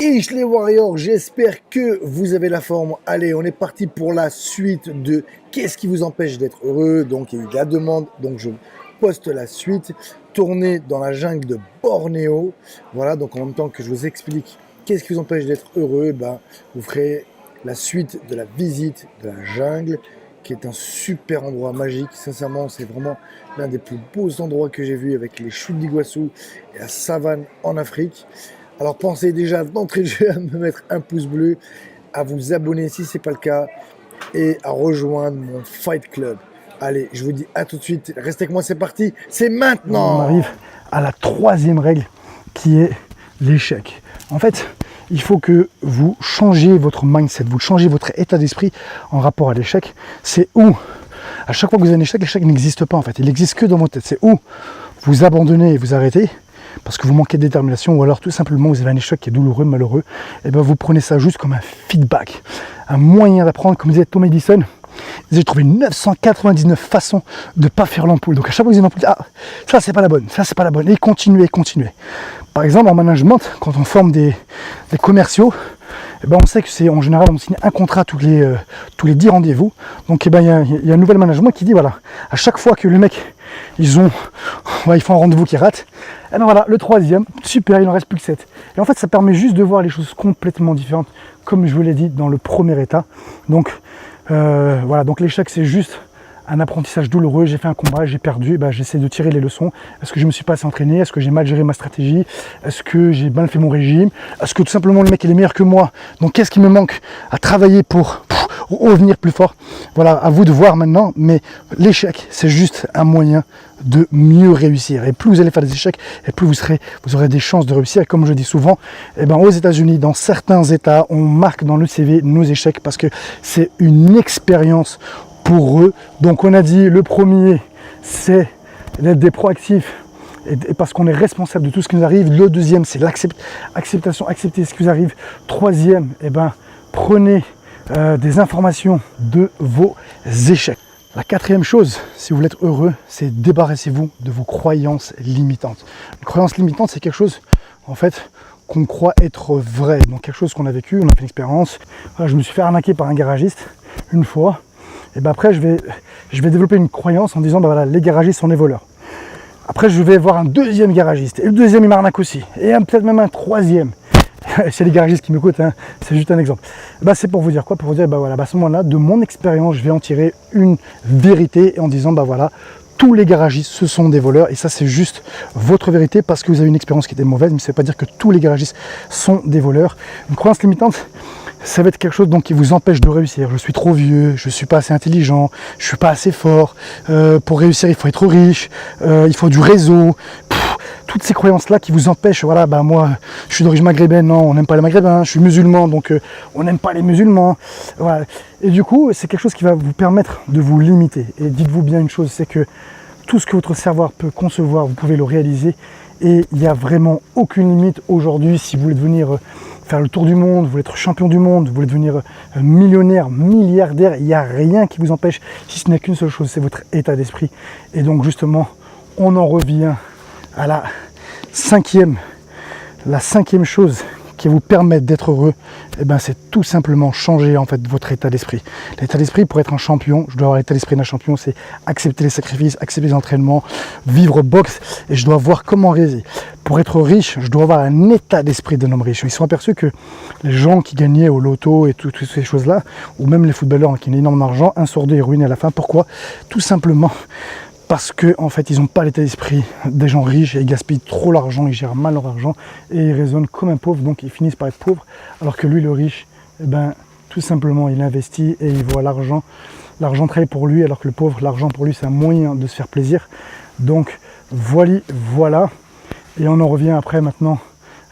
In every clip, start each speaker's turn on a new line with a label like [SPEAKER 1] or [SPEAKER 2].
[SPEAKER 1] Ish les Warriors, j'espère que vous avez la forme. Allez, on est parti pour la suite de qu'est-ce qui vous empêche d'être heureux. Donc il y a eu de la demande, donc je poste la suite. Tournée dans la jungle de Bornéo. Voilà, donc en même temps que je vous explique qu'est-ce qui vous empêche d'être heureux, vous ferez la suite de la visite de la jungle, qui est un super endroit magique. Sincèrement, c'est vraiment l'un des plus beaux endroits que j'ai vu avec les chutes d'Iguassou et la savane en Afrique. Alors pensez déjà d'entrée de jeu à me mettre un pouce bleu, à vous abonner si ce n'est pas le cas et à rejoindre mon Fight Club. Allez, je vous dis à tout de suite, restez avec moi, c'est parti, c'est maintenant.
[SPEAKER 2] On arrive à la troisième règle qui est l'échec. En fait, il faut que vous changiez votre mindset, vous changez votre état d'esprit en rapport à l'échec. C'est où, à chaque fois que vous avez un échec, l'échec n'existe pas en fait, il n'existe que dans votre tête. C'est où vous abandonnez et vous arrêtez, parce que vous manquez de détermination, ou alors tout simplement vous avez un échec qui est douloureux, malheureux, et bien vous prenez ça juste comme un feedback, un moyen d'apprendre. Comme disait Thomas Edison, j'ai trouvé 999 façons de ne pas faire l'ampoule. Donc à chaque fois que vous avez une ampoule, ah, ça c'est pas la bonne, ça c'est pas la bonne, et continuez, continuez. Par exemple en management, quand on forme des commerciaux, eh ben on sait que c'est en général on signe un contrat tous les 10 rendez-vous. Donc eh ben, il y a un nouvel management qui dit voilà, à chaque fois que le mec ils font un rendez-vous qui rate, et ben voilà, le troisième, super, il n'en reste plus que 7. Et en fait ça permet juste de voir les choses complètement différentes, comme je vous l'ai dit dans le premier état. Donc voilà, donc l'échec c'est juste un apprentissage douloureux. J'ai fait un combat, j'ai perdu, j'essaie de tirer les leçons. Est-ce que je me suis pas assez entraîné? Est-ce que j'ai mal géré ma stratégie? Est-ce que j'ai mal fait mon régime? Est-ce que tout simplement le mec il est meilleur que moi? Donc qu'est-ce qui me manque à travailler pour revenir plus fort? Voilà, à vous de voir maintenant, mais l'échec c'est juste un moyen de mieux réussir. Et plus vous allez faire des échecs, et plus vous aurez des chances de réussir. Et comme je dis souvent, aux États-Unis, dans certains États, on marque dans le CV nos échecs parce que c'est une expérience pour eux. Donc on a dit le premier c'est d'être des proactifs et parce qu'on est responsable de tout ce qui nous arrive. Le deuxième c'est l'acceptation, accepter ce qui vous arrive. Troisième, prenez des informations de vos échecs. La quatrième chose, si vous voulez être heureux, c'est débarrassez-vous de vos croyances limitantes. Une croyance limitante, c'est quelque chose en fait qu'on croit être vrai, donc quelque chose qu'on a vécu, on a fait une expérience. Voilà, je me suis fait arnaquer par un garagiste une fois. Et après je vais développer une croyance en disant voilà, les garagistes sont des voleurs. Après je vais voir un deuxième garagiste et le deuxième il m'arnaque aussi, et peut-être même un troisième. C'est les garagistes qui me coûtent, c'est juste un exemple. C'est pour vous dire quoi? Pour vous dire à ce moment-là, de mon expérience, je vais en tirer une vérité en disant voilà, tous les garagistes ce sont des voleurs, et ça c'est juste votre vérité parce que vous avez une expérience qui était mauvaise, mais ça ne veut pas dire que tous les garagistes sont des voleurs. Une croyance limitante, ça va être quelque chose donc qui vous empêche de réussir. Je suis trop vieux, je suis pas assez intelligent, je suis pas assez fort. Pour réussir, il faut être riche, il faut du réseau. Toutes ces croyances-là qui vous empêchent. Voilà, moi, je suis d'origine maghrébine, non, on n'aime pas les maghrébins. Je suis musulman, donc on n'aime pas les musulmans. Voilà. Et du coup, c'est quelque chose qui va vous permettre de vous limiter. Et dites-vous bien une chose, c'est que tout ce que votre cerveau peut concevoir, vous pouvez le réaliser. Et il n'y a vraiment aucune limite aujourd'hui. Si vous voulez devenir faire le tour du monde, vous voulez être champion du monde, vous voulez devenir millionnaire, milliardaire, il n'y a rien qui vous empêche, si ce n'est qu'une seule chose, c'est votre état d'esprit. Et donc justement, on en revient à la cinquième chose qui vous permet d'être heureux, c'est tout simplement changer en fait votre état d'esprit. L'état d'esprit, pour être un champion, je dois avoir l'état d'esprit d'un champion, c'est accepter les sacrifices, accepter les entraînements, vivre boxe, et je dois voir comment réaliser. Pour être riche, je dois avoir un état d'esprit d'un homme riche. Ils se sont aperçus que les gens qui gagnaient au loto et toutes ces choses-là, ou même les footballeurs qui ont énormément d'argent, un sur deux est ruiné à la fin. Pourquoi? Tout simplement parce que en fait ils n'ont pas l'état d'esprit des gens riches et ils gaspillent trop l'argent, ils gèrent mal leur argent et ils raisonnent comme un pauvre, donc ils finissent par être pauvres, alors que lui le riche, tout simplement il investit et il voit l'argent travailler pour lui, alors que le pauvre, l'argent pour lui c'est un moyen de se faire plaisir. Donc voilà, et on en revient après maintenant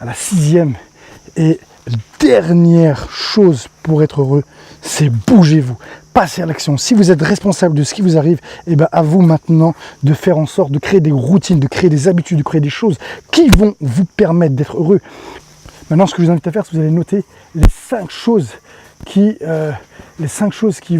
[SPEAKER 2] à la sixième et dernière chose pour être heureux, c'est bougez-vous. Passez à l'action. Si vous êtes responsable de ce qui vous arrive, à vous maintenant de faire en sorte de créer des routines, de créer des habitudes, de créer des choses qui vont vous permettre d'être heureux. Maintenant, ce que je vous invite à faire, c'est que vous allez noter les 5 choses les 5 choses les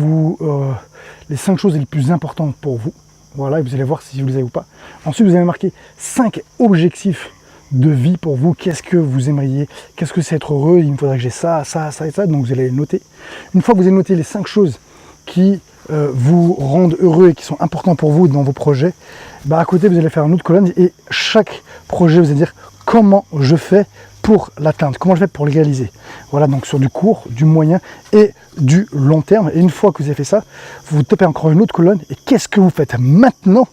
[SPEAKER 2] plus importantes pour vous. Voilà, et vous allez voir si vous les avez ou pas. Ensuite, vous allez marquer 5 objectifs de vie pour vous. Qu'est-ce que vous aimeriez? Qu'est-ce que c'est être heureux? Il me faudrait que j'ai ça, ça, ça et ça. Donc vous allez les noter. Une fois que vous avez noté les 5 choses qui vous rendent heureux et qui sont importants pour vous dans vos projets, bah à côté vous allez faire une autre colonne et chaque projet vous allez dire comment je fais pour l'atteindre, comment je fais pour le réaliser. Voilà, donc sur du court, du moyen et du long terme. Et une fois que vous avez fait ça, vous topez encore une autre colonne et qu'est-ce que vous faites maintenant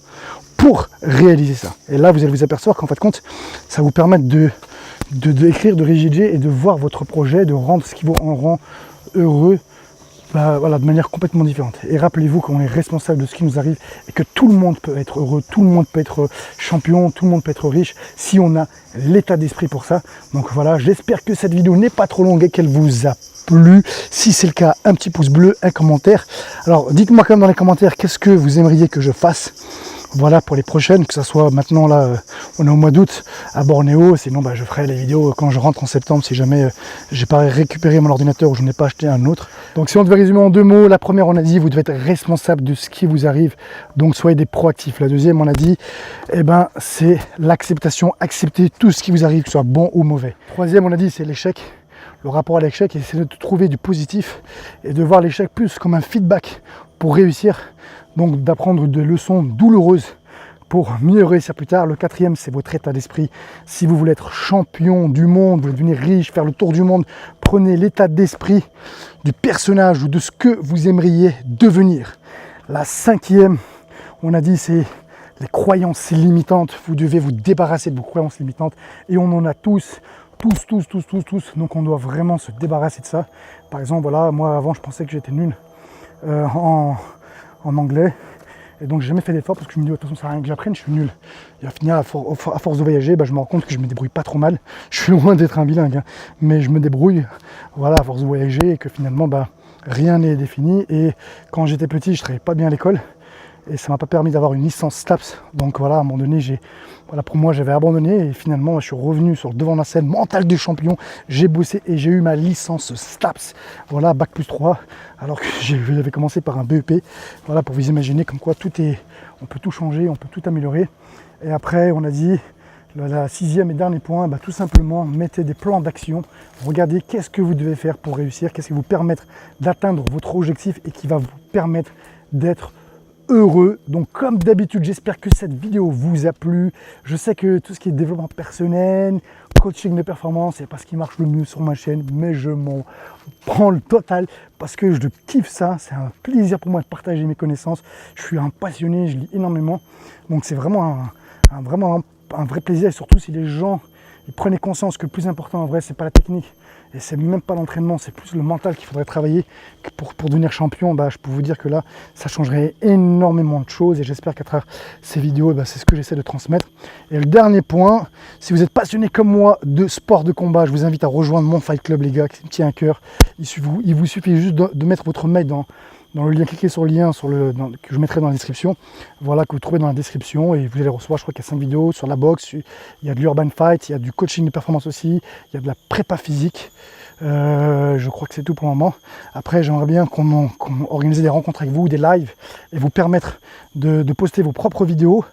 [SPEAKER 2] pour réaliser ça? Et là vous allez vous apercevoir qu'en fin de compte ça vous permet d'écrire, de rédiger et de voir votre projet, de rendre ce qui vous en rend heureux, voilà, de manière complètement différente. Et rappelez-vous qu'on est responsable de ce qui nous arrive et que tout le monde peut être heureux, tout le monde peut être champion, tout le monde peut être riche si on a l'état d'esprit pour ça. Donc voilà, j'espère que cette vidéo n'est pas trop longue et qu'elle vous a plu. Si c'est le cas, un petit pouce bleu, un commentaire. Alors dites-moi quand même dans les commentaires qu'est-ce que vous aimeriez que je fasse. Voilà pour les prochaines, que ce soit maintenant là, on est au mois d'août à Bornéo, sinon je ferai les vidéos quand je rentre en septembre si jamais j'ai pas récupéré mon ordinateur ou je n'ai pas acheté un autre. Donc si on devait résumer en 2 mots, la première on a dit vous devez être responsable de ce qui vous arrive, donc soyez des proactifs. La deuxième on a dit c'est l'acceptation, accepter tout ce qui vous arrive, que ce soit bon ou mauvais. Troisième on a dit c'est l'échec, le rapport à l'échec, et c'est de trouver du positif et de voir l'échec plus comme un feedback pour réussir. Donc d'apprendre des leçons douloureuses pour mieux réussir plus tard. Le quatrième, c'est votre état d'esprit. Si vous voulez être champion du monde, vous voulez devenir riche, faire le tour du monde, prenez l'état d'esprit du personnage ou de ce que vous aimeriez devenir. La cinquième, on a dit, c'est les croyances limitantes. Vous devez vous débarrasser de vos croyances limitantes et on en a tous. Donc on doit vraiment se débarrasser de ça. Par exemple, voilà, moi avant je pensais que j'étais nul en anglais, et donc j'ai jamais fait d'effort parce que je me dis de toute façon ça sert à rien que j'apprenne, je suis nul. Et à finir à force de voyager, je me rends compte que je me débrouille pas trop mal. Je suis loin d'être un bilingue, hein, mais je me débrouille, voilà, à force de voyager, et que finalement rien n'est défini. Et quand j'étais petit, je travaillais pas bien à l'école et ça m'a pas permis d'avoir une licence STAPS. Donc voilà, à un moment donné, pour moi j'avais abandonné et finalement je suis revenu sur le devant de la scène, mental du champion, j'ai bossé et j'ai eu ma licence STAPS, voilà, bac plus 3, alors que j'avais commencé par un BEP, voilà, pour vous imaginer comme quoi on peut tout changer, on peut tout améliorer. Et après on a dit, la sixième et dernier point, tout simplement mettez des plans d'action, regardez qu'est-ce que vous devez faire pour réussir, qu'est-ce qui va vous permettre d'atteindre votre objectif et qui va vous permettre d'être heureux. Donc comme d'habitude, j'espère que cette vidéo vous a plu. Je sais que tout ce qui est développement personnel, coaching de performance, c'est pas ce qui marche le mieux sur ma chaîne, mais je m'en prends le total parce que je kiffe ça. C'est un plaisir pour moi de partager mes connaissances. Je suis un passionné, je lis énormément, donc c'est vraiment un vrai plaisir. Et surtout si les gens prenaient conscience que le plus important en vrai, c'est pas la technique et c'est même pas l'entraînement, c'est plus le mental qu'il faudrait travailler pour devenir champion. Je peux vous dire que là ça changerait énormément de choses et j'espère qu'à travers ces vidéos, c'est ce que j'essaie de transmettre. Et le dernier point, si vous êtes passionné comme moi de sport de combat, je vous invite à rejoindre mon Fight Club, les gars, qui me tient à cœur. Il vous suffit juste de mettre votre mail dans le lien, cliquez sur le lien que je mettrai dans la description, voilà, que vous trouvez dans la description, et vous allez recevoir, je crois qu'il y a 5 vidéos sur la boxe, il y a de l'urban fight, il y a du coaching de performance aussi, il y a de la prépa physique, je crois que c'est tout pour le moment. Après j'aimerais bien qu'on organise des rencontres avec vous, des lives, et vous permettre de poster vos propres vidéos,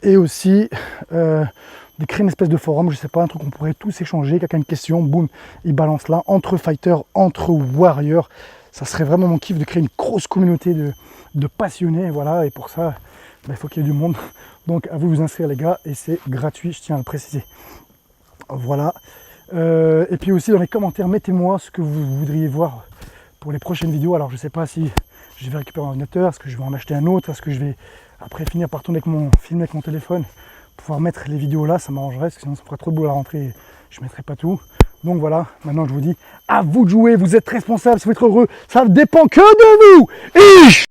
[SPEAKER 2] et aussi de créer une espèce de forum, je sais pas, un truc qu'on pourrait tous échanger, quelqu'un a une question, boum, il balance là, entre fighters, entre warriors. Ça serait vraiment mon kiff de créer une grosse communauté de passionnés, voilà, et pour ça, il faut qu'il y ait du monde. Donc à vous de vous inscrire les gars, et c'est gratuit, je tiens à le préciser. Voilà. Et puis aussi dans les commentaires, mettez-moi ce que vous voudriez voir pour les prochaines vidéos. Alors je sais pas si je vais récupérer un ordinateur, est-ce que je vais en acheter un autre, est-ce que je vais après finir par tourner filmer avec mon téléphone, pouvoir mettre les vidéos là, ça m'arrangerait, parce que sinon ça ferait trop de boulot à la rentrée et je mettrai pas tout. Donc voilà, maintenant je vous dis, à vous de jouer, vous êtes responsable, si vous êtes heureux, ça ne dépend que de vous.